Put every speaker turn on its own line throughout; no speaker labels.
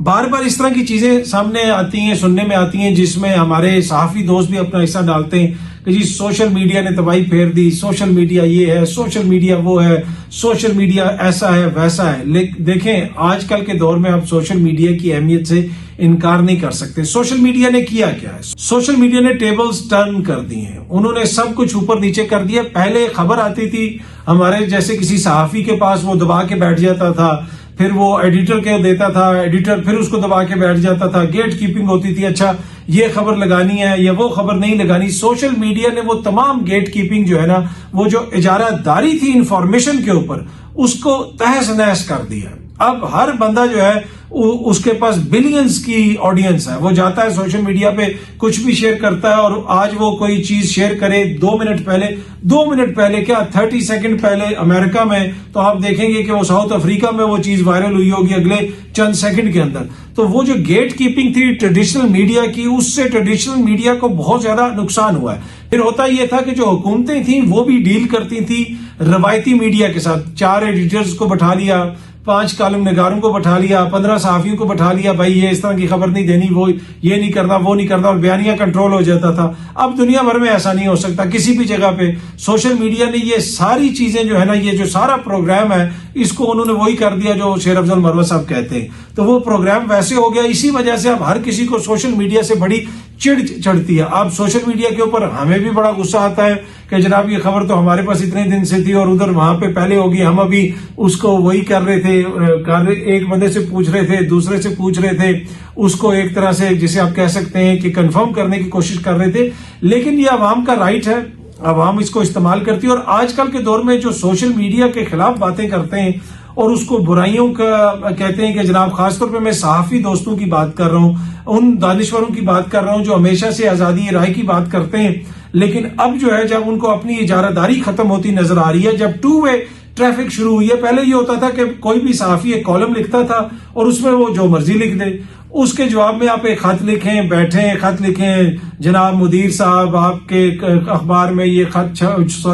بار بار اس طرح کی چیزیں سامنے آتی ہیں، سننے میں آتی ہیں، جس میں ہمارے صحافی دوست بھی اپنا حصہ ڈالتے ہیں کہ جی سوشل میڈیا نے تباہی پھیر دی، سوشل میڈیا یہ ہے، سوشل میڈیا وہ ہے، سوشل میڈیا ایسا ہے ویسا ہے۔ دیکھیں آج کل کے دور میں آپ سوشل میڈیا کی اہمیت سے انکار نہیں کر سکتے۔ سوشل میڈیا نے کیا کیا ہے؟ سوشل میڈیا نے ٹیبلز ٹرن کر دی ہیں، انہوں نے سب کچھ اوپر نیچے کر دیا۔ پہلے خبر آتی تھی ہمارے جیسے کسی صحافی کے پاس، وہ دبا کے بیٹھ جاتا تھا، پھر وہ ایڈیٹر کے دیتا تھا، ایڈیٹر پھر اس کو دبا کے بیٹھ جاتا تھا، گیٹ کیپنگ ہوتی تھی، اچھا یہ خبر لگانی ہے یا وہ خبر نہیں لگانی۔ سوشل میڈیا نے وہ تمام گیٹ کیپنگ جو ہے نا، وہ جو اجارہ داری تھی انفارمیشن کے اوپر، اس کو تہس نہس کر دیا۔ اب ہر بندہ جو ہے اس کے پاس بلینز کی آڈینس ہے، وہ جاتا ہے سوشل میڈیا پہ کچھ بھی شیئر کرتا ہے، اور آج وہ کوئی چیز شیئر کرے 2 منٹ پہلے کیا 30 سیکنڈ پہلے امریکہ میں، تو آپ دیکھیں گے کہ وہ ساؤتھ افریقہ میں وہ چیز وائرل ہوئی ہوگی اگلے چند سیکنڈ کے اندر۔ تو وہ جو گیٹ کیپنگ تھی ٹریڈیشنل میڈیا کی، اس سے ٹریڈیشنل میڈیا کو بہت زیادہ نقصان ہوا ہے۔ پھر ہوتا یہ تھا کہ جو حکومتیں تھیں وہ بھی ڈیل کرتی تھیں روایتی میڈیا کے ساتھ، 4 ایڈیٹرز کو بٹھا لیا، 5 کالم نگاروں کو بٹھا لیا، 15 صحافیوں کو بٹھا لیا، بھائی یہ اس طرح کی خبر نہیں دینی، وہ یہ نہیں کرنا، وہ نہیں کرنا، اور بیانیہ کنٹرول ہو جاتا تھا۔ اب دنیا بھر میں ایسا نہیں ہو سکتا کسی بھی جگہ پہ۔ سوشل میڈیا نے یہ ساری چیزیں جو ہے نا، یہ جو سارا پروگرام ہے، اس کو انہوں نے وہی کر دیا جو شیر افضل مروت صاحب کہتے ہیں۔ تو وہ پروگرام ویسے ہو گیا، اسی وجہ سے اب ہر کسی کو سوشل میڈیا سے بڑی چڑ چڑھتی ہے۔ اب سوشل میڈیا کے اوپر ہمیں بھی بڑا غصہ آتا ہے کہ جناب یہ خبر تو ہمارے پاس اتنے دن سے تھی اور ادھر وہاں پہ پہلے ہوگی، ہم ابھی اس کو وہی کر رہے تھے، ایک بندے سے پوچھ رہے تھے، دوسرے سے پوچھ رہے تھے، اس کو ایک طرح سے جسے آپ کہہ سکتے ہیں کہ کنفرم کرنے کی کوشش کر رہے تھے۔ لیکن یہ عوام کا رائٹ ہے، عوام اس کو استعمال کرتی ہے، اور آج کل کے دور میں جو سوشل میڈیا کے خلاف باتیں کرتے ہیں اور اس کو برائیوں کا کہتے ہیں کہ جناب، خاص طور پہ میں صحافی دوستوں کی بات کر رہا ہوں، ان دانشوروں کی بات کر رہا ہوں جو ہمیشہ سے آزادی رائے کی بات کرتے ہیں، لیکن اب جو ہے جب ان کو اپنی اجارہ داری ختم ہوتی نظر آ رہی ہے، جب 2 وے ٹریفک شروع ہوئی ہے۔ پہلے یہ ہوتا تھا کہ کوئی بھی صحافی ایک کالم لکھتا تھا اور اس میں وہ جو مرضی لکھ دے، اس کے جواب میں آپ ایک خط لکھیں، بیٹھیں خط لکھیں، جناب مدیر صاحب آپ کے اخبار میں یہ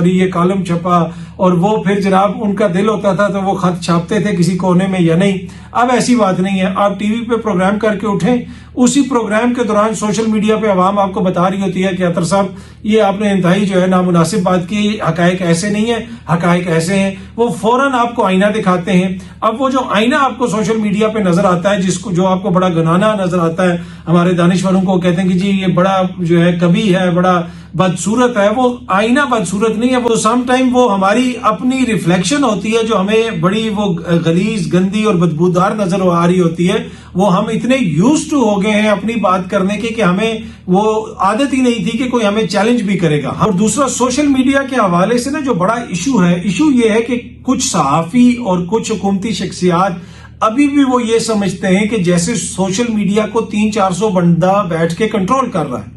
یہ کالم چھپا، اور وہ پھر جناب ان کا دل ہوتا تھا تو وہ خط چھاپتے تھے کسی کونے میں یا نہیں۔ اب ایسی بات نہیں ہے، آپ ٹی وی پہ پروگرام کر کے اٹھیں، اسی پروگرام کے دوران سوشل میڈیا پہ عوام آپ کو بتا رہی ہوتی ہے کہ اطہر صاحب یہ آپ نے انتہائی جو ہے نامناسب بات کی، حقائق ایسے نہیں ہیں، حقائق ایسے ہیں، وہ فوراً آپ کو آئینہ دکھاتے ہیں۔ اب وہ جو آئینہ آپ کو سوشل میڈیا پہ نظر آتا ہے، جو آپ کو بڑا گنانا نظر آتا ہے، ہمارے دانشوروں کو کہتے ہیں کہ جی یہ بڑا جو ہے کبھی ہے، بڑا بدصورت ہے، وہ آئینہ بدصورت نہیں ہے، وہ سم ٹائم وہ ہماری اپنی ریفلیکشن ہوتی ہے جو ہمیں بڑی وہ غلیظ، گندی اور بدبودار نظر آ رہی ہوتی ہے۔ وہ ہم اتنے یوزڈ ٹو ہو گئے ہیں اپنی بات کرنے کے کہ ہمیں وہ عادت ہی نہیں تھی کہ کوئی ہمیں چیلنج بھی کرے گا۔ اور دوسرا سوشل میڈیا کے حوالے سے نا جو بڑا ایشو یہ ہے کہ کچھ صحافی اور کچھ حکومتی شخصیات ابھی بھی وہ یہ سمجھتے ہیں کہ جیسے سوشل میڈیا کو 300-400 بندہ بیٹھ کے کنٹرول کر رہا ہے۔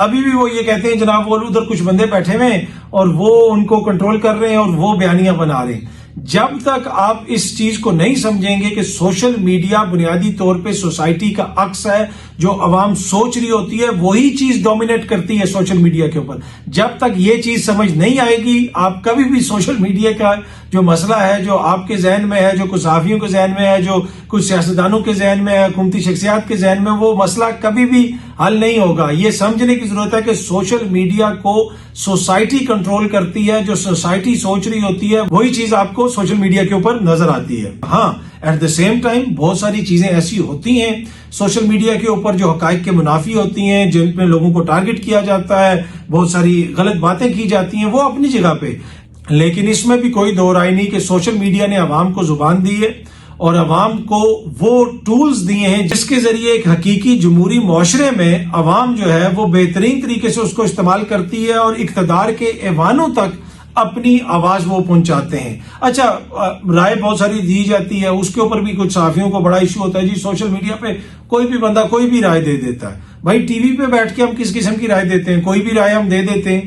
ابھی بھی وہ یہ کہتے ہیں جناب وہ ادھر کچھ بندے بیٹھے ہوئے ہیں اور وہ ان کو کنٹرول کر رہے ہیں اور وہ بیانیاں بنا رہے ہیں۔ جب تک آپ اس چیز کو نہیں سمجھیں گے کہ سوشل میڈیا بنیادی طور پہ سوسائٹی کا عکس ہے، جو عوام سوچ رہی ہوتی ہے وہی چیز ڈومینیٹ کرتی ہے سوشل میڈیا کے اوپر، جب تک یہ چیز سمجھ نہیں آئے گی آپ کبھی بھی سوشل میڈیا کا جو مسئلہ ہے جو آپ کے ذہن میں ہے، جو کچھ صحافیوں کے ذہن میں ہے، جو کچھ سیاستدانوں کے ذہن میں ہے، حکومتی شخصیات کے ذہن میں، وہ مسئلہ کبھی بھی حل نہیں ہوگا۔ یہ سمجھنے کی ضرورت ہے کہ سوشل میڈیا کو سوسائٹی کنٹرول کرتی ہے، جو سوسائٹی سوچ رہی ہوتی ہے وہی چیز آپ کو سوشل میڈیا کے اوپر نظر آتی ہے۔ ہاں ایٹ دا سیم ٹائم بہت ساری چیزیں ایسی ہوتی ہیں سوشل میڈیا کے اوپر جو حقائق کے منافی ہوتی ہیں، جن میں لوگوں کو ٹارگٹ کیا جاتا ہے، بہت ساری غلط باتیں کی جاتی ہیں، وہ اپنی جگہ پہ، لیکن اس میں بھی کوئی دو رائے نہیں کہ سوشل میڈیا نے عوام کو زبان دی ہے اور عوام کو وہ ٹولز دیے ہیں جس کے ذریعے ایک حقیقی جمہوری معاشرے میں عوام جو ہے وہ بہترین طریقے سے اس کو استعمال کرتی ہے اور اقتدار کے ایوانوں تک اپنی آواز وہ پہنچاتے ہیں۔ اچھا رائے بہت ساری دی جاتی ہے، اس کے اوپر بھی کچھ صحافیوں کو بڑا ایشو ہوتا ہے، جی سوشل میڈیا پہ کوئی بھی بندہ کوئی بھی رائے دے دیتا ہے۔ بھائی ٹی وی پہ بیٹھ کے ہم کس قسم کی رائے دیتے ہیں؟ کوئی بھی رائے ہم دے دیتے ہیں؟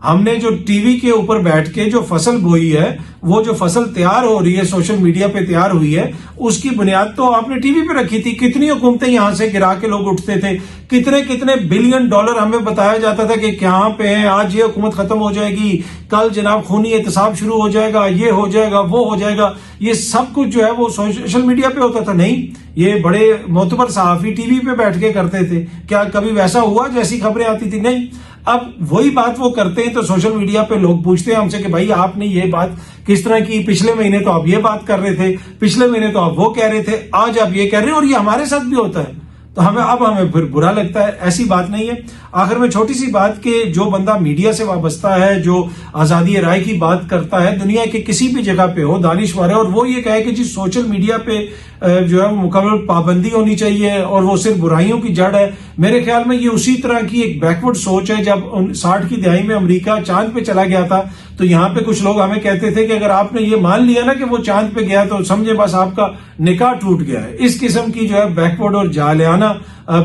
ہم نے جو ٹی وی کے اوپر بیٹھ کے جو فصل بوئی ہے، وہ جو فصل تیار ہو رہی ہے سوشل میڈیا پہ تیار ہوئی ہے، اس کی بنیاد تو آپ نے ٹی وی پہ رکھی تھی. کتنی حکومتیں یہاں سے گرا کے لوگ اٹھتے تھے، کتنے بلین ڈالر ہمیں بتایا جاتا تھا کہ کہاں پہ ہیں، آج یہ حکومت ختم ہو جائے گی، کل جناب خونی احتساب شروع ہو جائے گا، یہ ہو جائے گا، وہ ہو جائے گا. یہ سب کچھ جو ہے وہ سوشل میڈیا پہ ہوتا تھا. نہیں، یہ بڑے معتبر صحافی ٹی وی پہ بیٹھ کے کرتے تھے. کیا کبھی ویسا ہوا جیسی خبریں آتی تھی؟ نہیں. اب وہی بات وہ کرتے ہیں تو سوشل میڈیا پہ لوگ پوچھتے ہیں ہم سے کہ بھائی آپ نے یہ بات کس طرح کی، پچھلے مہینے تو آپ یہ بات کر رہے تھے، پچھلے مہینے تو آپ وہ کہہ رہے تھے، آج آپ یہ کہہ رہے ہیں. اور یہ ہمارے ساتھ بھی ہوتا ہے. تو ہمیں پھر برا لگتا ہے. ایسی بات نہیں ہے. آخر میں چھوٹی سی بات کہ جو بندہ میڈیا سے وابستہ ہے، جو آزادی رائے کی بات کرتا ہے، دنیا کے کسی بھی جگہ پہ ہو، دانشور ہے، اور وہ یہ کہے کہ جی سوشل میڈیا پہ جو ہے مکمل پابندی ہونی چاہیے اور وہ صرف برائیوں کی جڑ ہے، میرے خیال میں یہ اسی طرح کی ایک بیکورڈ سوچ ہے. جب 60 کی دہائی میں امریکہ چاند پہ چلا گیا تھا تو یہاں پہ کچھ لوگ ہمیں کہتے تھے کہ اگر آپ نے یہ مان لیا نا کہ وہ چاند پہ گیا تو سمجھے بس آپ کا نکاح ٹوٹ گیا ہے. اس قسم کی جو ہے بیکورڈ اور جاہلانہ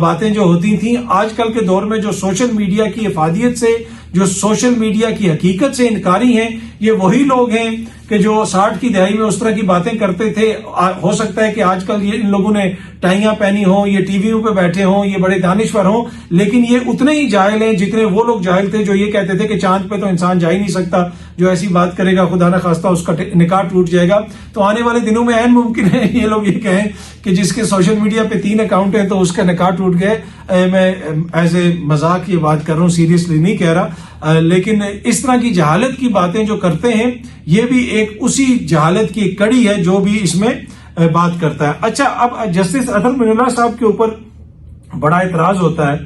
باتیں جو ہوتی تھیں، آج کل کے دور میں جو سوشل میڈیا کی افادیت سے، جو سوشل میڈیا کی حقیقت سے انکاری ہیں، یہ وہی لوگ ہیں کہ جو 60 کی دہائی میں اس طرح کی باتیں کرتے تھے. ہو سکتا ہے کہ آج کل یہ ان لوگوں نے ٹائیاں پہنی ہوں، یہ ٹی ویوں پہ بیٹھے ہوں، یہ بڑے دانشور ہوں، لیکن یہ اتنے ہی جاہل ہیں جتنے وہ لوگ جاہل تھے جو یہ کہتے تھے کہ چاند پہ تو انسان جا ہی نہیں سکتا، جو ایسی بات کرے گا خدا نہ خواستہ اس کا نکاح ٹوٹ جائے گا. تو آنے والے دنوں میں عین ممکن ہے یہ لوگ یہ کہیں کہ جس کے سوشل میڈیا پہ 3 اکاؤنٹ ہیں تو اس کا نکاح ٹوٹ گئے. میں ایز اے مذاق یہ بات کر رہا ہوں، سیریسلی نہیں کہہ رہا، لیکن اس طرح کی جہالت کی باتیں جو کرتے ہیں یہ بھی ایک اسی جہالت کی کڑی ہے جو بھی اس میں بات کرتا ہے. اچھا، اب جسٹس اطہر من اللہ صاحب کے اوپر بڑا اعتراض ہوتا ہے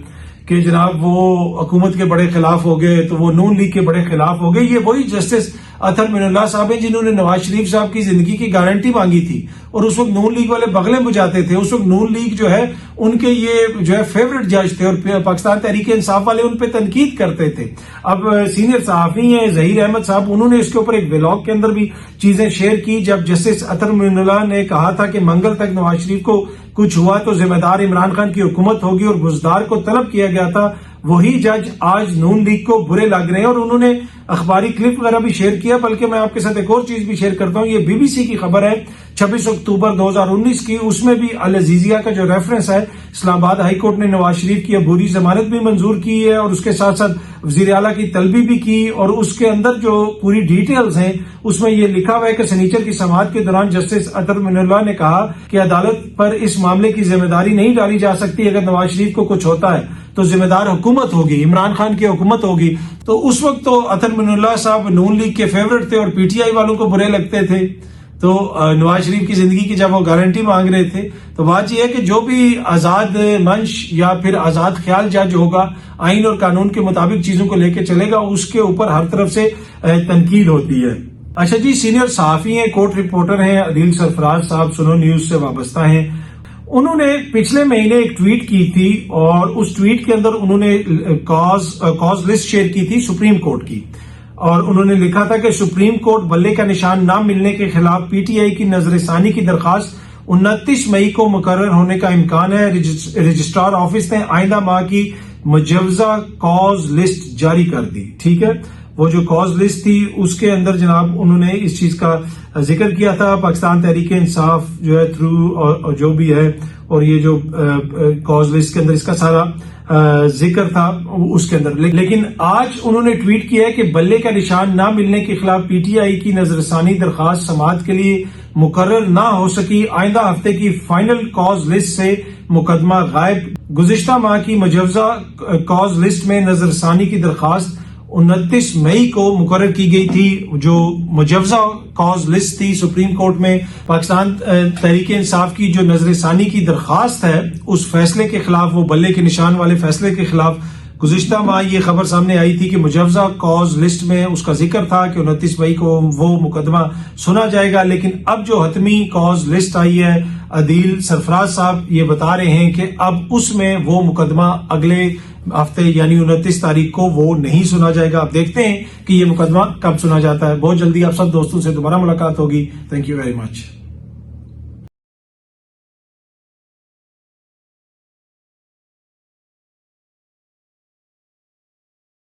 کہ جناب وہ حکومت کے بڑے خلاف ہو گئے تو وہ نون لیگ کے بڑے خلاف ہو گئے. یہ وہی جسٹس اطہر من اللہ صاحب ہیں جنہوں نے نواز شریف صاحب کی زندگی کی گارنٹی مانگی تھی اور اس وقت نون لیگ والے بغلیں بجاتے تھے. اس وقت نون لیگ جو ہے ان کے یہ جو ہے فیورٹ جج تھے اور پاکستان تحریک انصاف والے ان پہ تنقید کرتے تھے. اب سینئر صحافی ہیں ظہیر احمد صاحب، انہوں نے اس کے اوپر ایک ولاگ کے اندر بھی چیزیں شیئر کی. جب جسٹس اطہر من اللہ نے کہا تھا کہ منگل تک نواز شریف کو کچھ ہوا تو ذمہ دار عمران خان کی حکومت ہوگی اور بزدار کو طلب کیا گیا تھا، وہی جج آج نون لیگ کو برے لگ رہے ہیں. اور انہوں نے اخباری کلپ وغیرہ بھی شیئر کیا. بلکہ میں آپ کے ساتھ ایک اور چیز بھی شیئر کرتا ہوں. یہ بی بی سی کی خبر ہے 26 اکتوبر 2019 کی. اس میں بھی العزیزیہ کا جو ریفرنس ہے، اسلام آباد ہائی کورٹ نے نواز شریف کی عبوری ضمانت بھی منظور کی ہے اور اس کے ساتھ ساتھ وزیر اعلیٰ کی طلبی بھی کی. اور اس کے اندر جو پوری ڈیٹیلز ہیں اس میں یہ لکھا ہوا ہے کہ سنیچر کی سماعت کے دوران جسٹس اطہر من اللہ نے کہا کہ عدالت پر اس معاملے کی ذمہ داری نہیں ڈالی جا سکتی. اگر نواز شریف کو کچھ ہوتا ہے تو ذمہ دار حکومت ہوگی، عمران خان کی حکومت ہوگی. تو اس وقت تو اطہر من اللہ صاحب نون لیگ کے فیورٹ تھے اور پی ٹی آئی والوں کو برے لگتے تھے. تو نواز شریف کی زندگی کی جب وہ گارنٹی مانگ رہے تھے تو بات یہ ہے کہ جو بھی آزاد منش یا پھر آزاد خیال جج ہوگا، آئین اور قانون کے مطابق چیزوں کو لے کے چلے گا، اس کے اوپر ہر طرف سے تنقید ہوتی ہے. اچھا جی، سینئر صحافی ہیں، کورٹ رپورٹر ہیں، عدیل سرفراز صاحب سنو نیوز سے وابستہ ہیں. انہوں نے پچھلے مہینے ایک ٹویٹ کی تھی اور اس ٹویٹ کے اندر انہوں نے کاز لسٹ شیئر کی تھی سپریم کورٹ کی. اور انہوں نے لکھا تھا کہ سپریم کورٹ بلے کا نشان نہ ملنے کے خلاف پی ٹی آئی کی نظر ثانی کی درخواست 29 مئی کو مقرر ہونے کا امکان ہے. رجسٹرار آفس نے آئندہ ماہ کی مجوزہ کاز لسٹ جاری کر دی. ٹھیک ہے، وہ جو کاز لسٹ تھی اس کے اندر جناب انہوں نے اس چیز کا ذکر کیا تھا، پاکستان تحریک انصاف جو ہے تھرو جو بھی ہے، اور یہ جو کاز لسٹ کے اندر اس کا سارا ذکر تھا اس کے اندر. لیکن آج انہوں نے ٹویٹ کیا ہے کہ بلے کا نشان نہ ملنے کے خلاف پی ٹی آئی کی نظر ثانی درخواست سماعت کے لیے مقرر نہ ہو سکی. آئندہ ہفتے کی فائنل کاز لسٹ سے مقدمہ غائب. گزشتہ ماہ کی مجوزہ کاز لسٹ میں نظر ثانی کی درخواست 29 مئی کو مقرر کی گئی تھی. جو مجوزہ کاز لسٹ تھی سپریم کورٹ میں پاکستان تحریک انصاف کی جو نظر ثانی کی درخواست ہے اس فیصلے کے خلاف، وہ بلے کے نشان والے فیصلے کے خلاف گزشتہ ماہ یہ خبر سامنے آئی تھی کہ مجوزہ کاز لسٹ میں اس کا ذکر تھا کہ 29 مئی کو وہ مقدمہ سنا جائے گا. لیکن اب جو حتمی کاز لسٹ آئی ہے، عدیل سرفراز صاحب یہ بتا رہے ہیں کہ اب اس میں وہ مقدمہ اگلے ہفتے یعنی 29 تاریخ کو وہ نہیں سنا جائے گا. اب دیکھتے ہیں کہ یہ مقدمہ کب سنا جاتا ہے. بہت جلدی آپ سب دوستوں سے دوبارہ ملاقات ہوگی. Thank you very much.